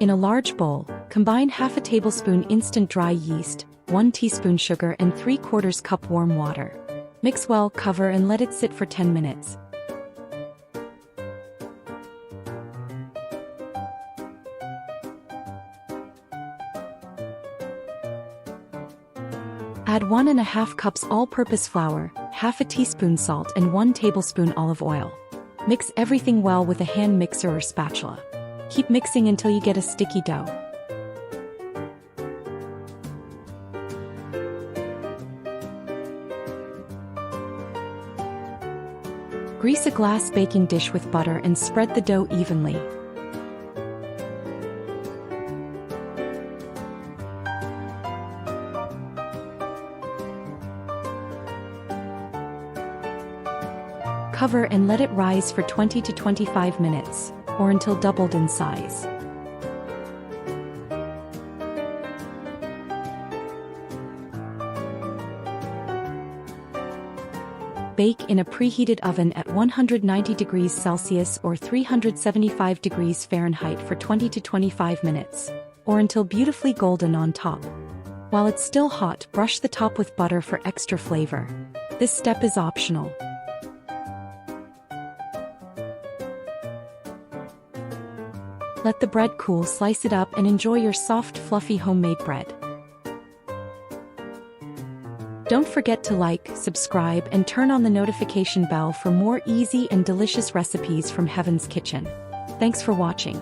In a large bowl, combine half a tablespoon instant dry yeast, 1 teaspoon sugar and 3/4 cup warm water. Mix well, cover and let it sit for 10 minutes. Add 1½ cups all-purpose flour, half a teaspoon salt and 1 tablespoon olive oil. Mix everything well with a hand mixer or spatula. Keep mixing until you get a sticky dough. Grease a glass baking dish with butter and spread the dough evenly. Cover and let it rise for 20 to 25 minutes, or until doubled in size. Bake in a preheated oven at 190 degrees Celsius or 375 degrees Fahrenheit for 20 to 25 minutes, or until beautifully golden on top. While it's still hot, brush the top with butter for extra flavor. This step is optional. Let the bread cool, slice it up and enjoy your soft, fluffy homemade bread. Don't forget to like, subscribe and turn on the notification bell for more easy and delicious recipes from Heaven's Kitchen. Thanks for watching.